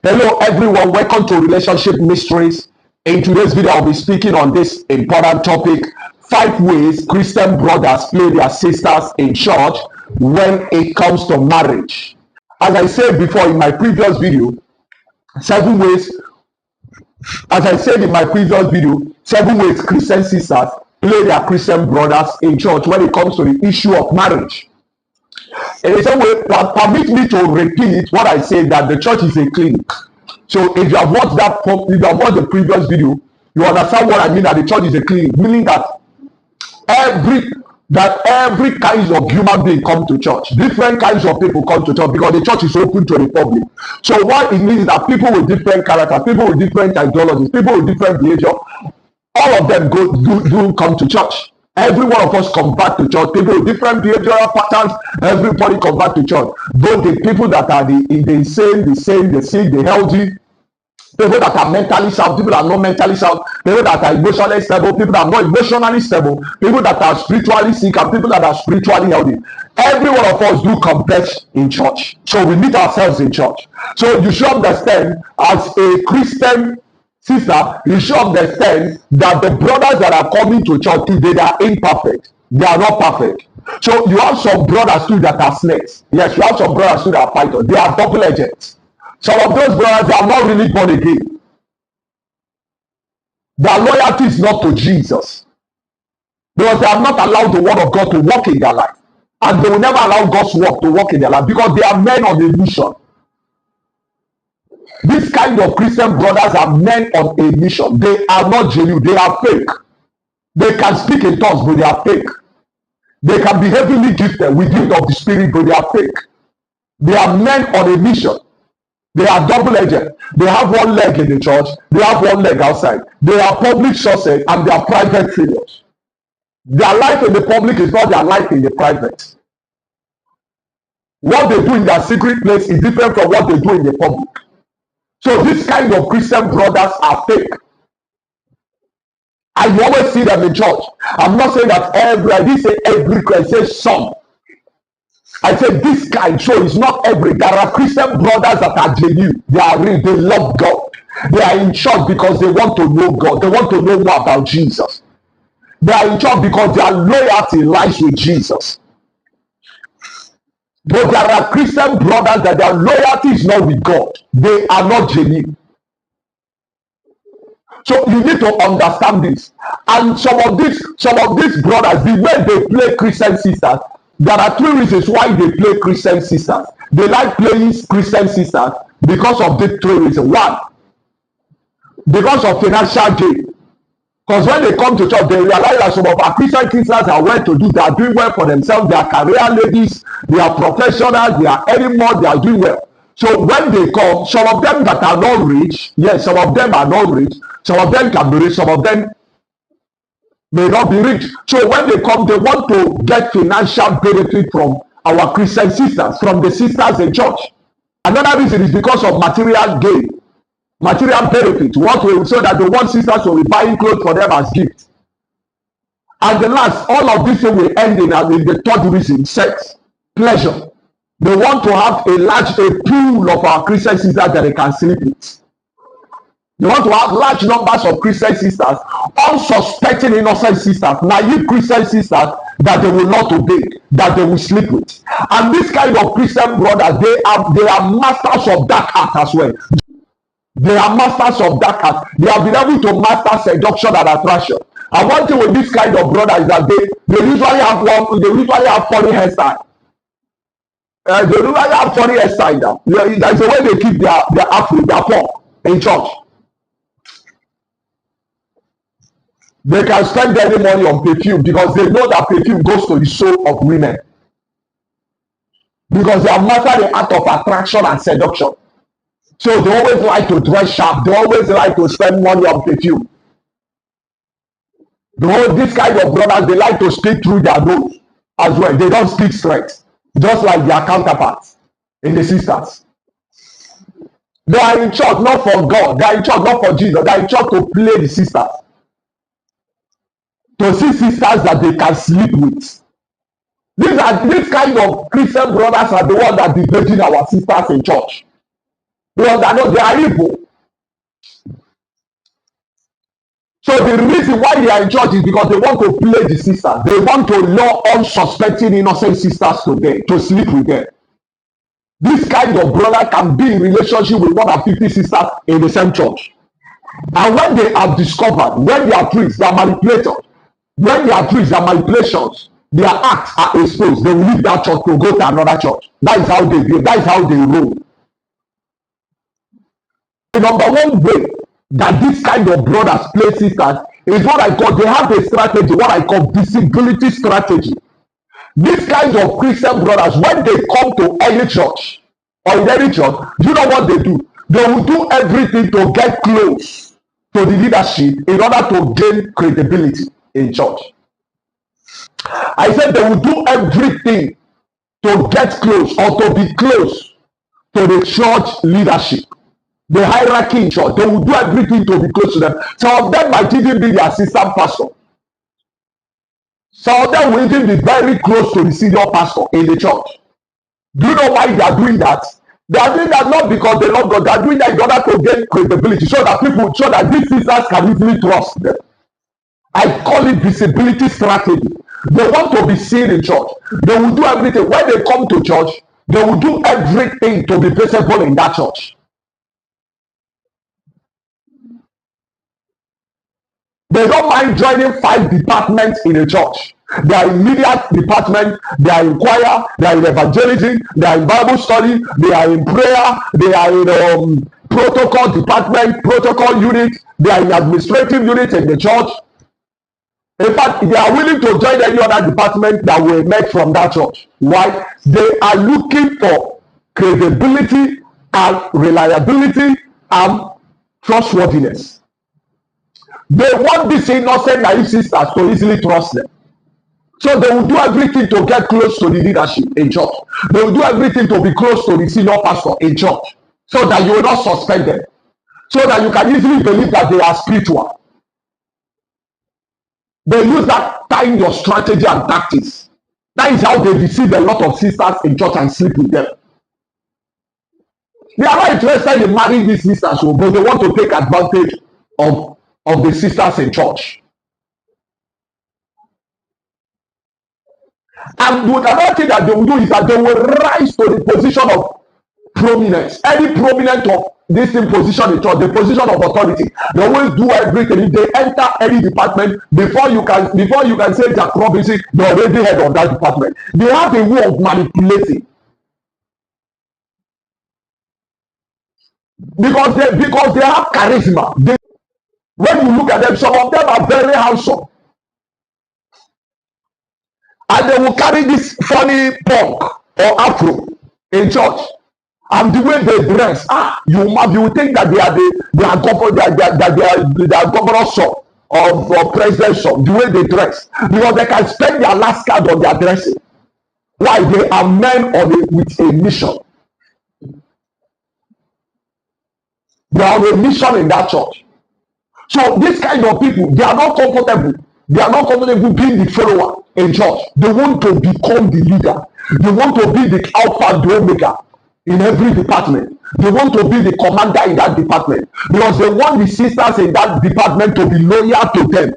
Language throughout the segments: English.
Hello everyone, welcome to Relationship Mysteries. In today's video, I'll be speaking on this important topic: 5 ways Christian brothers play their sisters in church when it comes to marriage. As I said before in my previous video, 7 ways, as I said in my previous video, 7 ways Christian sisters play their Christian brothers in church when it comes to the issue of marriage. In the same way, permit me to repeat what I said, that the church is a clinic. So if you have watched the previous video, you understand what I mean, that the church is a clinic, meaning that every kind of human being come to church. Different kinds of people come to church because the church is open to the public. So what it means is that people with different character, people with different ideologies, people with different behavior, all of them do come to church. Every one of us come back to church. People with different behavioral patterns, everybody come back to church. Both the people that are the insane, the sick, the healthy, people that are mentally sound, people that are not mentally sound, people that are emotionally stable, people that are not emotionally stable, people that are spiritually sick, and people that are spiritually healthy. Every one of us do converge in church. So we meet ourselves in church. So you should understand, as a Christian sister, you should understand that the brothers that are coming to church today, they are imperfect. They are not perfect. So you have some brothers too that are snakes. Yes, you have some brothers too that are fighters. They are double agents. Some of those brothers are not really born again. Their loyalty is not to Jesus, because they have not allowed the word of God to work in their life, and they will never allow God's work to work in their life, because they are men on a mission. This kind of Christian brothers are men on a mission. They are not genuine. They are fake. They can speak in tongues, but they are fake. They can be heavily gifted with gift of the Spirit, but they are fake. They are men on a mission. They are double-edged. They have one leg in the church, they have one leg outside. They are public success and they are private failures. Their life in the public is not their life in the private. What they do in their secret place is different from what they do in the public. So this kind of Christian brothers are fake. I always see them in church. I'm not saying that I didn't say every Christian, I say some. I said this kind, so it's not every. There are Christian brothers that are genuine. They are real. They love God. They are in church because they want to know God. They want to know more about Jesus. They are in church because their loyalty lies with Jesus. But there are Christian brothers that their loyalty is not with God. They are not genuine. So you need to understand this. And some of these brothers, the way they play Christian sisters, there are 3 reasons why they play Christian sisters. They like playing Christian sisters because of the 3 reasons. 1, because of financial gain. Because when they come to church, they realize that some of our Christian sisters are well to do. They are doing well for themselves. They are career ladies. They are professionals. They are earning more. They are doing well. So when they come, some of them that are not rich, yes, some of them are not rich. Some of them can be rich. Some of them may not be rich. So when they come, they want to get financial benefit from our Christian sisters, from the sisters in church. Another reason is because of material gain, material benefit. So that the one sisters will be buying clothes for them as gifts. And the last, all of this will end in the 3rd reason: sex, pleasure. They want to have a pool of our Christian sisters that they can sleep with. They want to have large numbers of Christian sisters, unsuspecting innocent sisters, naive Christian sisters that they will not obey, that they will sleep with. And this kind of Christian brothers, they are masters of dark art as well. They are masters of dark art. They have been able to master seduction and attraction. And one thing with this kind of brothers is that they usually have funny hairstyle. They usually have funny hairstyle now. That's the way they keep their afro, their punk in church. They can spend any money on perfume because they know that perfume goes to the soul of women. Because they have mastered the art of attraction and seduction. So they always like to dress sharp. They always like to spend money on perfume. This kind of brothers, they like to speak through their nose as well. They don't speak straight, just like their counterparts in the sisters. They are in church not for God. They are in church not for Jesus. They are in church to play the sisters. To see sisters that they can sleep with. These kind of Christian brothers are the ones that debating our sisters in church. because they are evil. So the reason why they are in church is because they want to play the sisters. They want to lure unsuspecting innocent sisters to sleep with them. This kind of brother can be in relationship with more than 50 sisters in the same church. And when they have discovered, when they are priests, they are manipulators. When they are priests, they are manipulations. Their acts are exposed. They will leave that church to go to another church. That is how they do. That is how they roll. The number one way that this kind of brothers play sisters is what I call, they have a strategy, what I call visibility strategy. These kinds of Christian brothers, when they come to any church or in any church, you know what they do? They will do everything to get close to the leadership in order to gain credibility in church. I said they will do everything to get close or to be close to the church leadership, the hierarchy in church. They will do everything to be close to them. Some of them might even be the assistant pastor. Some of them will even be very close to the senior pastor in the church. Do you know why they are doing that? They are doing that not because they love God. They are doing that in order to gain credibility, so that these sisters can easily trust them. I call it visibility strategy. They want to be seen in church. They will do everything. When they come to church, they will do everything to be visible in that church. They don't mind joining 5 departments in a church. They are in media department, they are in choir, they are in evangelism, they are in Bible study, they are in prayer, they are in protocol department, protocol unit, they are in administrative unit in the church. In fact, they are willing to join any other department that will emerge from that church. Why? They are looking for credibility and reliability and trustworthiness. They want these innocent, naive sisters to easily trust them. So they will do everything to get close to the leadership in church. They will do everything to be close to the senior pastor in church, so that you will not suspect them, so that you can easily believe that they are spiritual. They use that kind of strategy and tactics. That is how they deceive a lot of sisters in church and sleep with them. They are not interested in marrying these sisters, but they want to take advantage of the sisters in church. And another thing that they will do is that they will rise to the position of prominence. Any prominent of this in position in church, the position of authority, they always do everything. If they enter any department, before you can say Jack Robinson, they're already head of that department. They have a way of manipulating. Because they have charisma. When you look at them, some of them are very handsome. And they will carry this funny punk or afro in church. And the way they dress, you will think that they are governor's son or president's son, the way they dress. Because they can spend their last card on their dressing. Why? They are men with a mission. They are on a mission in that church. So this kind of people, they are not comfortable. They are not comfortable being the follower in church. They want to become the leader. They want to be the alpha and omega in every department. They want to be the commander in that department, because they want the sisters in that department to be loyal to them,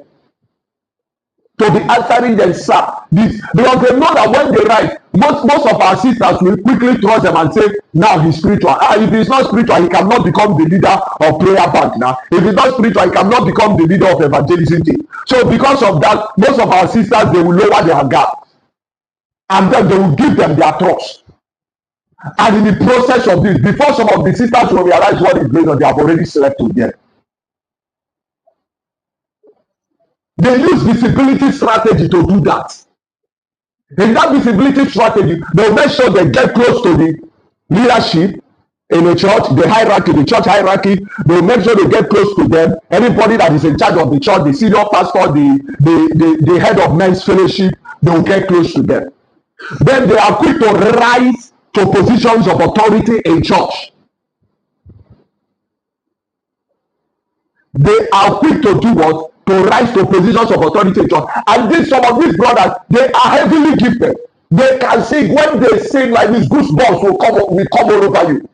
to be answering them, sir. Because they know that when they write, most of our sisters will quickly trust them and say, now he's spiritual. If he's not spiritual, he cannot become the leader of prayer band. Now, if he's not spiritual, he cannot become the leader of evangelism team. So because of that, most of our sisters, they will lower their guard, and then they will give them their trust. And in the process of this, before some of the sisters will realize what is going on, they have already slept with them. They use visibility strategy to do that. In that visibility strategy, they will make sure they get close to the leadership in the church, the hierarchy, the church hierarchy. They will make sure they get close to them. Anybody that is in charge of the church, the senior pastor, the head of men's fellowship, they will get close to them. Then they are quick to rise to positions of authority in church. They are quick to do what? To rise to positions of authority in church. And some of these brothers, they are heavily gifted. They can sing. When they sing like this, goosebumps will come all over you.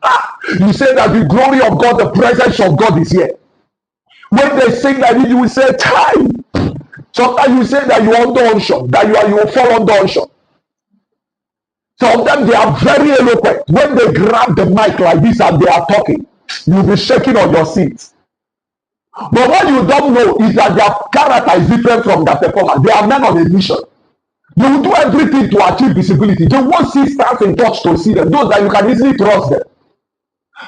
You say that the glory of God, the presence of God is here. When they sing like this, you will say, time. Sometimes you say that you are under unction, that you will fall under unction. Some of them, they are very eloquent. When they grab the mic like this and they are talking, you'll be shaking on your seat. But what you don't know is that their character is different from their performance. They are men on a mission. They will do everything to achieve visibility. They want sisters in church to see them, those that you can easily trust them.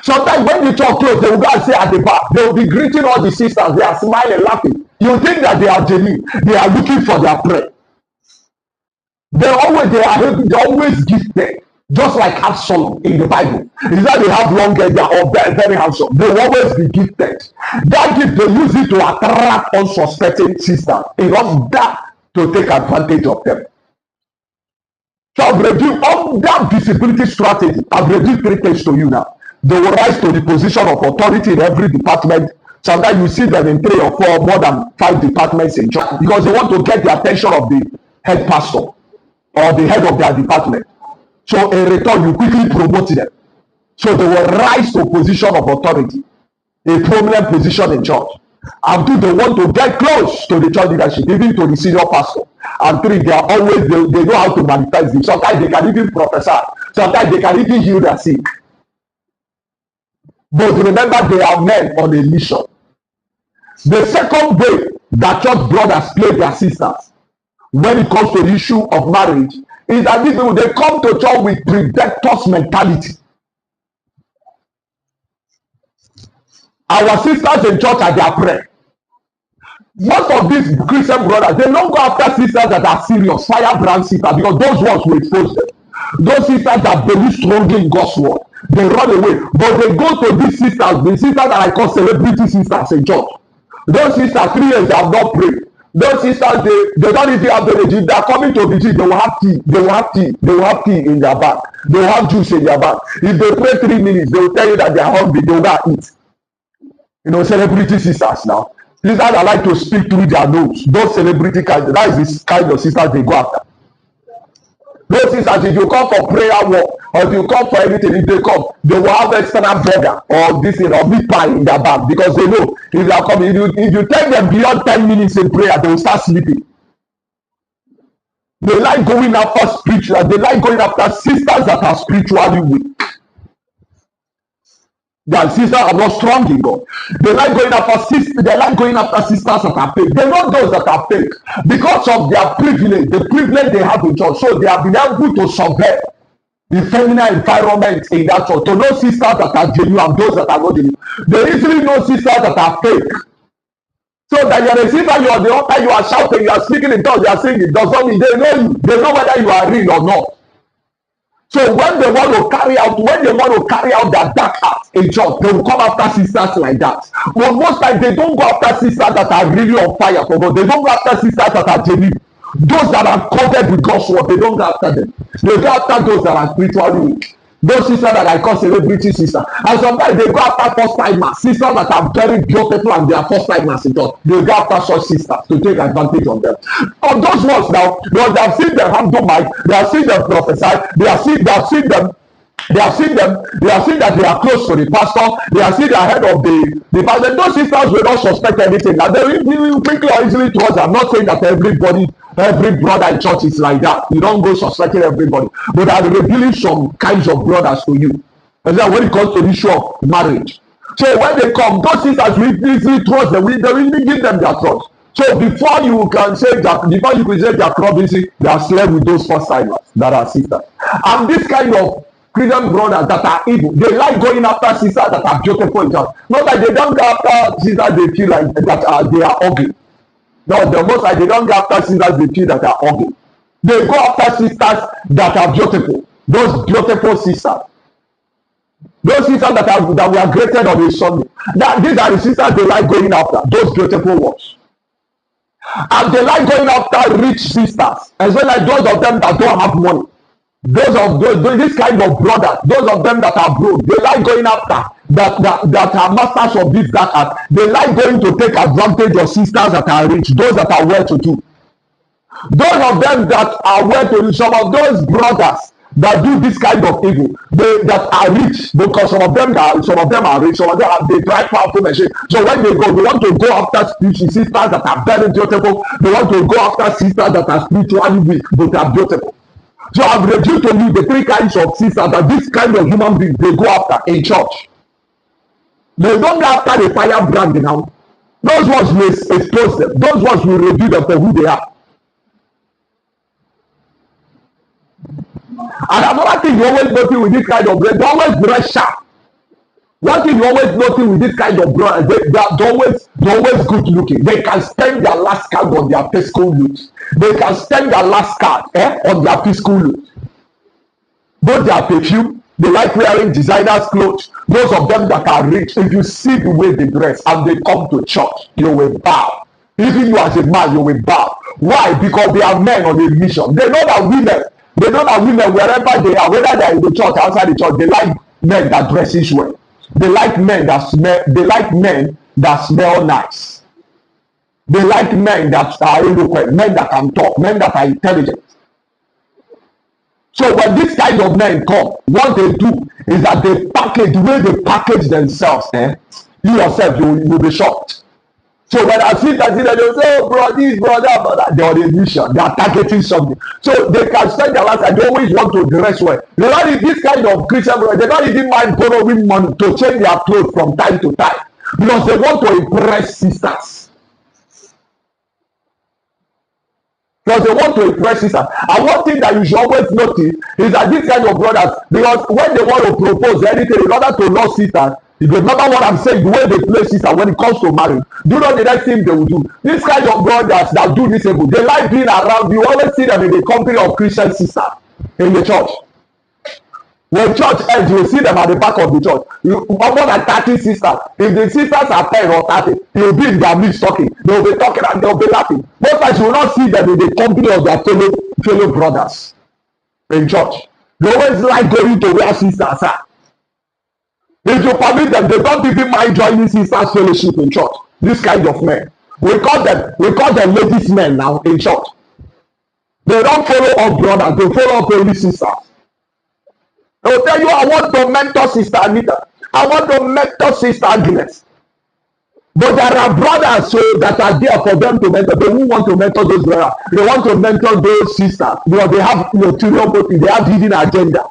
Sometimes when the church close, they will go and say at the back, they will be greeting all the sisters. They are smiling, laughing. You think that they are genuine. They are looking for their prey. They always gifted, just like Absalom in the Bible. Is that they have long hair, they are very, very handsome. They will always be gifted. That gift, they use it to attract unsuspecting sisters in order to take advantage of them. So I've reviewed all that visibility strategy. I've reviewed 3 things to you now. They will rise to the position of authority in every department. Sometimes you see them in 3 or 4, more than 5 departments in church, because they want to get the attention of the head pastor or the head of their department. So in return, you quickly promote them. So they will rise to a position of authority, a prominent position in church. And 2, they want to get close to the church leadership, even to the senior pastor. And 3, they are always, they know how to manifest it. Sometimes they can even prophesy. Sometimes they can even heal their sick. But remember, they are men on a mission. The second way that church brothers play their sisters when it comes to the issue of marriage is that these people, they come to church with predators mentality. Our sisters in church are their prey. Most of these Christian brothers, they don't go after sisters that are serious, firebrand sisters, because those ones will expose them. Those sisters that believe strongly in God's word, they run away. But they go to these sisters, the sisters that I call celebrity sisters in church. Those sisters, 3 years, they have not prayed. Those sisters, they don't even have the energy. They are coming to vigil, they will have tea. They will have tea. They will have tea in their bag. They will have juice in their bag. If they pray 3 minutes, they will tell you that they are hungry. They will go and eat. You know, celebrity sisters now. Sisters that like to speak through their nose. Those celebrity kind, that is the kind of sisters they go after. Those sisters, if you come for prayer work, or if you come for anything, if they come, they will have external burger or this or meat pie in their bag, because they know if they are coming, if you take them beyond 10 minutes in prayer, they will start sleeping. They like going after spiritual, they like going after sisters that are spiritually weak. Their sisters are not strong in God. They like going after sisters. They like going after sisters that are fake. They know those that are fake because of their privilege, the privilege they have in church. So they have been able to subvert the feminine environment in that church. To know sisters that are genuine and those that are not genuine. They easily know sisters that are fake. So that you are a sister, you are the altar, you are shouting, you are speaking in tongues, you are singing. Does not mean they know you. They know whether you are real or not. So when they want to carry out their dark art in church, they will come after sisters like that. But most times they don't go after sisters that are really on fire for God. They don't go after sisters that are genuine. Those that are covered with God's word, they don't go after them. They go after those that are spiritually weak. Those sisters that I call celebrity sisters. And sometimes they go after first timers, sisters that are very beautiful and they are first timers in church. They go after such sisters to take advantage of them. Of those ones now, because they have seen them handle mic, they have seen them prophesy, they have seen them. They have seen that they are close to the pastor. They have seen the head of the pastor. Those sisters will not suspect anything. And they will quickly or easily trust. I'm not saying that every brother in church is like that. You don't go suspecting everybody. But I'm revealing some kinds of brothers to you. And then when it comes to the issue of marriage. So when they come, those sisters will easily trust them. They will give them their trust. So before you can say that, before you can say they are promising, they are slept with those first timers that are sisters. And this kind of Christian brothers that are evil, they like going after sisters that are beautiful in church. Not that they don't go after sisters they feel like that they are ugly. No, the most like they don't go after sisters they feel that are ugly. They go after sisters that are beautiful. Those beautiful sisters. Those sisters that were created on a Sunday. These are the sisters they like going after. Those beautiful ones. And they like going after rich sisters. As well as those of them that don't have money. This kind of brothers, those of them that are broke, they like going after that are masters of this, that art. They like going to take advantage of sisters that are rich, those that are well to do. Those of them that are well to do, some of those brothers that do this kind of evil, that are rich, because some of them are rich, some of them they drive powerful machine. So when they want to go after sisters that are very beautiful. They want to go after sisters that are spiritually weak, but are beautiful. So I've reduced to you the three kinds of sisters that this kind of human being they go after in church. They don't go after the firebrand now. Those ones will expose them. Those ones will reveal them for who they are. And another thing you always notice with this kind of bread, they always dress sharp. One thing you always notice with this kind of bread, they're always good looking. They can spend their last card on their fiscal loot. They can spend their last card on their fiscal loot. Both their perfume, they like wearing designers clothes. Those of them that are rich, if you see the way they dress and they come to church, you will bow. Even you as a man, you will bow. Why? Because they are men on a mission. They know that women, wherever they are, whether they are in the church or outside the church, they like men that dresses well. They like men that smell nice. They like men that are eloquent, men that can talk, men that are intelligent. So when this kind of men come, what they do is that they package, the way they package themselves, you yourself, you will be shocked. So when I see that, they will say, oh, bro, this brother, they're on a mission. They are targeting something. So they can spend their life and they always want to dress well. They don't need this kind of Christian brother. They don't even mind borrowing money to change their clothes from time to time. Because they want to impress sisters. Because they want to impress sisters. And one thing that you should always notice is that this kind of brothers, because when they want to propose anything in order to lure sisters, if you remember what I'm saying, the way they play sister when it comes to marriage, do you know the next thing they will do? This kind of brothers that do this evil, they like being around. You always see them in the company of Christian sisters in the church. When church ends, you will see them at the back of the church. More than 30 sisters. If the sisters are 10 or 30, they will be in their midst talking. They will be talking and they will be laughing. Most times you will not see them in the company of their fellow brothers in church. They always like going to where sisters are. If you permit them, they don't even mind joining sisters fellowship in church. This kind of men. We call them ladies men now in church. They don't follow up brothers, they follow up only sisters. They will tell you, I want to mentor Sister Anita. I want to mentor Sister Agnes. But there are brothers that are there for them to mentor. They won't want to mentor those brothers. They want to mentor those sisters because they have ulterior motive. They have hidden agenda.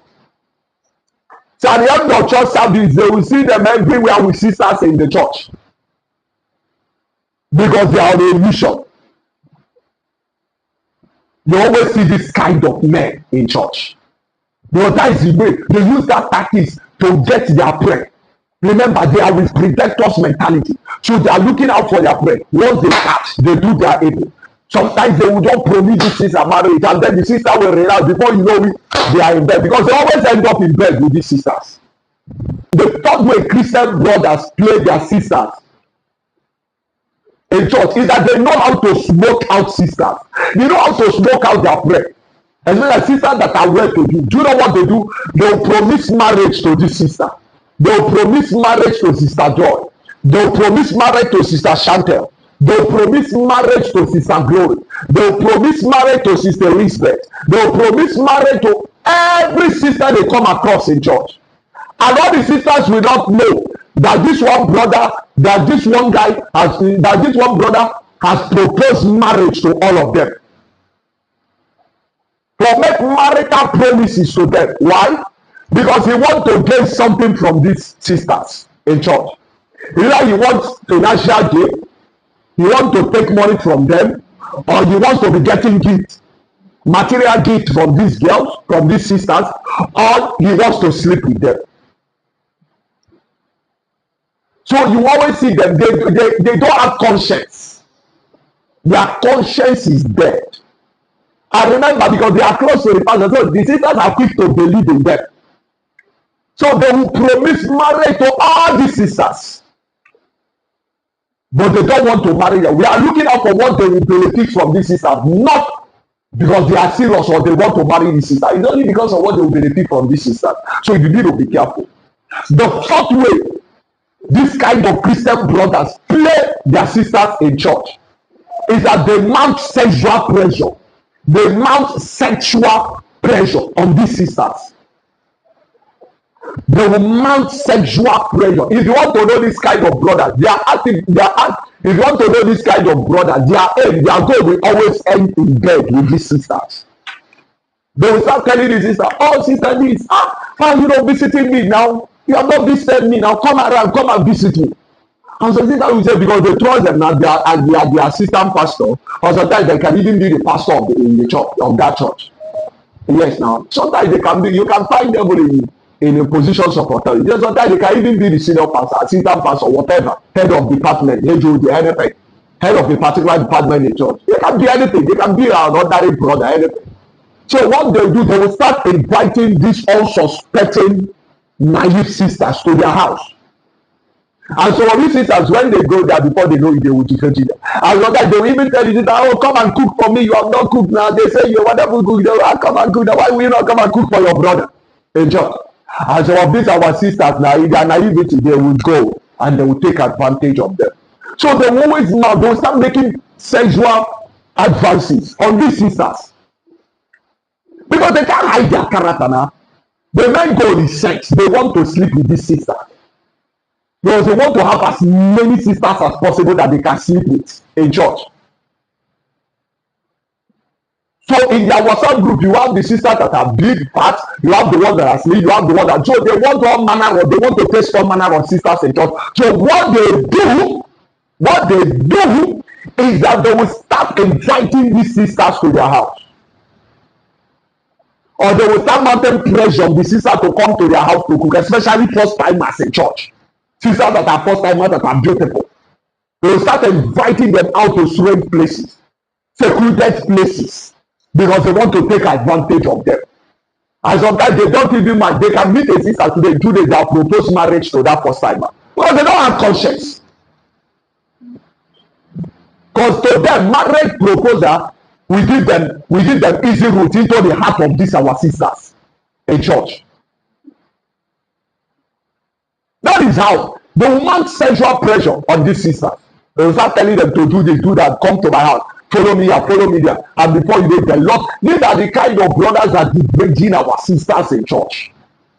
So at the end of church service, they will see them everywhere with sisters in the church. Because they are on a mission. You always see this kind of men in church. Because that is the way they use that tactics to get their prey. Remember, they are with predators mentality. So they are looking out for their prey. Once they catch, they do their evil. Sometimes they will just promise this sister marriage, and then the sister will realize before you know it, they are in bed. Because they always end up in bed with these sisters. The third way Christian brothers play their sisters in church is that they know how to smoke out sisters. They know how to smoke out their prey. Especially sisters that are well to do. Do you know what they do? They will promise marriage to this sister. They will promise marriage to Sister Joy. They will promise marriage to Sister Chantel. They will promise marriage to Sister Glory. They will promise marriage to Sister Elizabeth. They will promise marriage to every sister they come across in church. And all the sisters will not know that this one brother has proposed marriage to all of them. To make marital promises to them. Why? Because he wants to gain something from these sisters in church. Either he wants financial gain, he wants to take money from them, or he wants to be getting gifts, material gifts from these girls, from these sisters, or he wants to sleep with them. So you always see them, they don't have conscience. Their conscience is dead. And remember, because they are close to the pastor, so the sisters are quick to believe in them. So they will promise marriage to all these sisters. But they don't want to marry them. We are looking out for what they will benefit from these sisters, not because they are serious or they want to marry these sisters. It's only because of what they will benefit from these sisters. So you need to be careful. The fourth way this kind of Christian brothers play their sisters in church is that they mount sexual pressure They mount sexual pressure on these sisters. They will mount sexual pressure. If you want to know this kind of brothers, they are active. If you want to know this kind of brothers, their goal will always end in bed with these sisters. They will start telling the sister, "Oh, sister, this, why are you not visiting me now? You have not visited me now. Come around, come and visit me." And so sister will say, because they trust them now, they are their assistant pastor, or sometimes they can even be the pastor in the church, of that church. Yes, now sometimes they can be. You can find them in a positions of authority. Yes, sometimes they can even be the senior pastor, assistant pastor, whatever, head of department, HOD, anything, head of a particular department in church. They can be anything. They can be an ordinary brother, anything. So what they do, they will start inviting these unsuspecting, naive sisters to their house. And some of these sisters, when they go there, before they know it, they will defend you. And sometimes they will even tell you, "Oh, come and cook for me. You have not cooked now." They say, "You wonderful cook." They will come and cook. Why will you not come and cook for your brother in church? And some of these our sisters now, in their naivety, they will go and they will take advantage of them. So they will always now, they will start making sexual advances on these sisters. Because they can't hide their character now. The men go in sex. They want to sleep with this sister. Because they want to have as many sisters as possible that they can sleep with in church. So in their WhatsApp group, you have the sisters that are big, fat, you have the ones that are sleep, you have the ones that, so they want all manner of, they want to test all manner of sisters in church. So what they do is that they will start inviting these sisters to their house. Or they will start mounting pressure on the sisters to come to their house to cook, especially first timers in church. Sisters that are first timers that are beautiful. They will start inviting them out to strange places, secluded places, because they want to take advantage of them. And sometimes they don't even mind. They can meet a sister today, 2 days, they'll propose marriage to that first timer. Because they don't have conscience. Because to them, marriage proposal, we give them easy route into the heart of these our sisters in church. That is how they will mount sexual pressure on these sisters. They will start telling them to do this, do that, come to my house, follow me here, follow me there. And before you know, the Lord, these are the kind of brothers that degrading our sisters in church.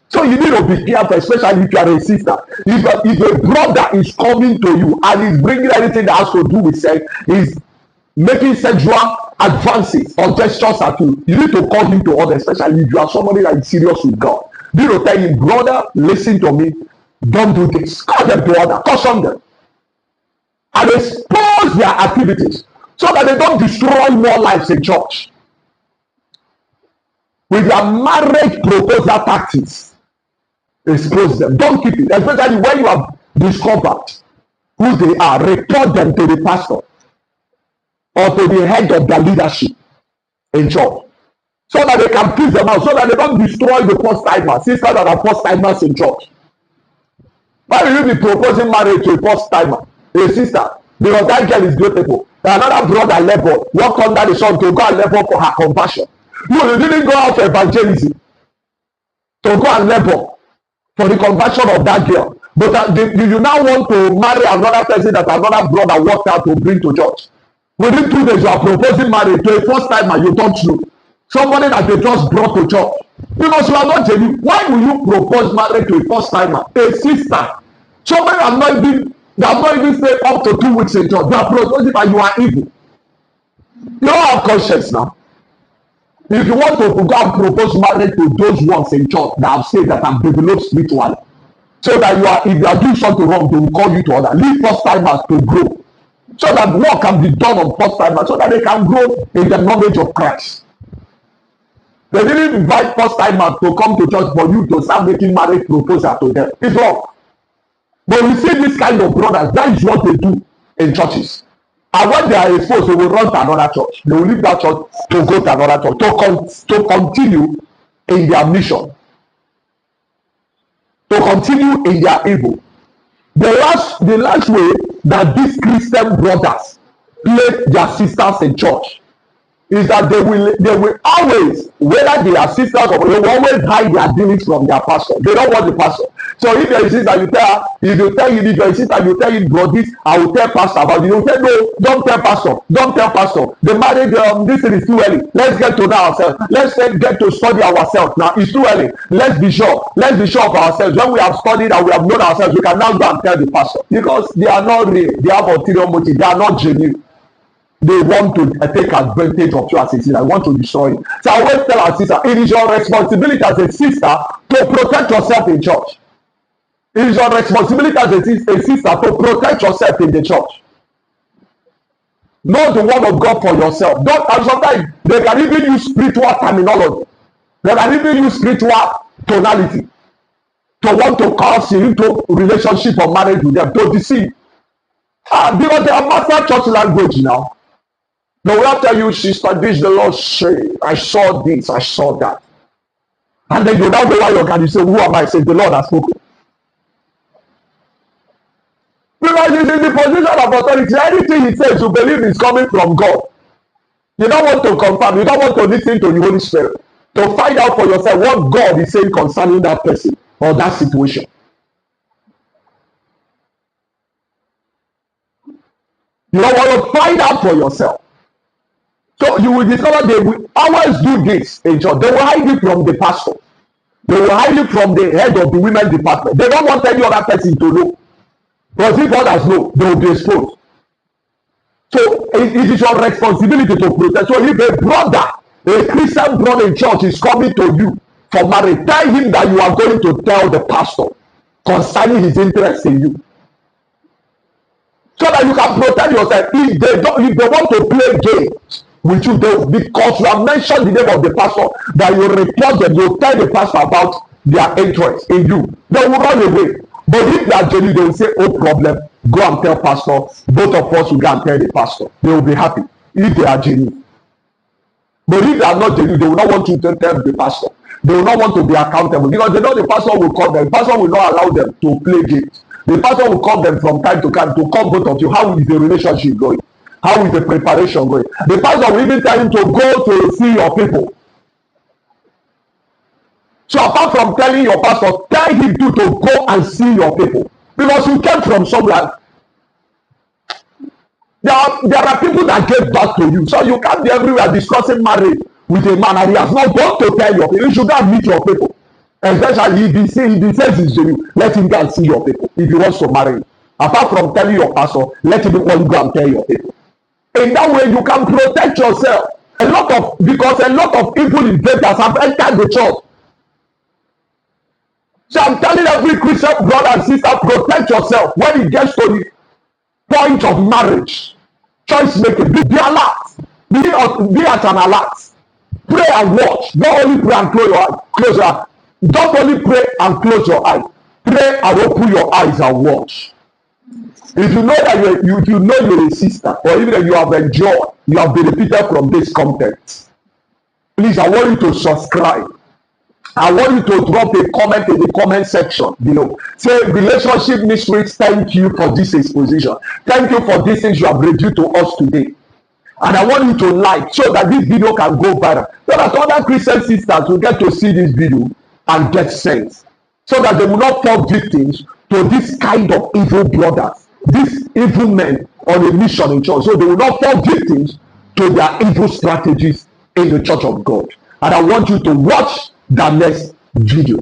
So you need to be careful, especially if you are a sister. If a brother is coming to you and is bringing anything that has to do with sex, is making sexual advances or gestures at you, you need to call him to order, especially if you are somebody that is serious with God. You need to tell him, "Brother, listen to me. Don't do this." Call them to order, caution them, and expose their activities so that they don't destroy more lives in church with their marriage proposal tactics. Expose them. Don't keep it, especially when you have discovered who they are. Report them to the pastor or to the head of the leadership in church, so that they can please them out, so that they don't destroy the first timers, sisters that are first timers in church. Why will you be proposing marriage to a first timer, a sister, because that girl is beautiful? Another brother labor walk under the sun to go and labor for her conversion. You didn't go out for evangelism to go and labor for the conversion of that girl, but you now want to marry another person that another brother worked out to bring to church. Within 2 days, you are proposing marriage to a first timer you don't know, somebody that they just brought to church, because you are not genuine. Why will you propose marriage to a first timer, a sister, somebody that have not even stayed up to 2 weeks in church? You are proposing and you are evil. You don't have conscience now. If you want to go and propose marriage to those ones in church that have said that have developed spiritually, so that if you are doing something wrong, they will call you to order. Leave first timers to grow, so that work can be done on first timers, so that they can grow in the knowledge of Christ. They didn't invite first timers to come to church for you to start making marriage proposal to them. It's wrong. But we see this kind of brothers, that is what they do in churches. And when they are exposed, they will run to another church. They will leave that church to go to another church, to continue in their mission, to continue in their evil. The last way that these Christian brothers play their sisters in church is that they will always, whether they are sisters or they will always hide their dealings from their pastor. They don't want the pastor. So if there is sister, you tell her, if you tell you if your sister, you tell you, bro, this I will tell pastor about it. You say no, don't tell pastor, don't tell pastor. The marriage, this thing is too early. Let's get to know ourselves. Let's get to study ourselves. Now it's too early. Let's be sure. Let's be sure of ourselves. When we have studied and we have known ourselves, we can now go and tell the pastor, because they are not real. They have ulterior motive. They are not genuine. They want to take advantage of you as a sister. I want to destroy you. So I always tell our sister, it is your responsibility as a sister to protect yourself in church. It is your responsibility as a sister to protect yourself in the church. Know the word of God for yourself. Don't, and sometimes they can even use spiritual terminology. They can even use spiritual tonality to want to cause you into relationship or marriage with them, to deceive. Because they are master church language now. They will tell you, sister, this the Lord say, I saw this, I saw that. And then you now go out your God, you say, who am I? Say, the Lord has spoken. Because it's in the position of authority. Anything he says, you believe is coming from God. You don't want to confirm, you don't want to listen to the Holy Spirit to find out for yourself what God is saying concerning that person or that situation. You don't want to find out for yourself. So you will discover they will always do this in church. They will hide it from the pastor. They will hide it from the head of the women department. They don't want any other person to know. Because if others know, they will be exposed. So it is your responsibility to protect. So if a brother, a Christian brother in church is coming to you for marriage, tell him that you are going to tell the pastor concerning his interest in you. So that you can protect yourself. If they want to play games with you, because you have mentioned the name of the pastor, that you report them, you tell the pastor about their interest in you, they will run away. But if they are genuine, they will say, oh problem, go and tell pastor. Both of us will go and tell the pastor. They will be happy if they are genuine. But if they are not genuine, they will not want you to tell the pastor. They will not want to be accountable, because they know the pastor will call them. The pastor will not allow them to play games. The pastor will call them from time to time to call both of you. How is the relationship going? How is the preparation going? The pastor will even tell him to go to see your people. So apart from telling your pastor, tell him to go and see your people. Because you came from somewhere. There are people that gave back to you. So you can't be everywhere discussing marriage with a man and he has not gone to tell your people. You should go and meet your people. Especially if he says it's genuine, let him go and see your people if he wants to marry you. Apart from telling your pastor, let him go and tell your people. In that way, you can protect yourself. Because a lot of evil invaders have entered the church. So I'm telling every Christian brother and sister, protect yourself when it gets to the point of marriage. Choice making. Be alert. Be at an alert. Pray and watch. Not only pray and close your eyes. Don't only pray and close your eyes. Pray and open your eyes and watch. If you know that you're a sister, or even if you have enjoyed, you have benefited from this content, please, I want you to subscribe. I want you to drop a comment in the comment section below. Say, Relationship Mysteries, thank you for this exposition. Thank you for this things you have reviewed to us today. And I want you to like so that this video can go viral. So that other Christian sisters will get to see this video and get sense. So that they will not fall victims to this kind of evil brothers, these evil men on a mission in church. So they will not fall victims to their evil strategies in the church of God. And I want you to watch the next video.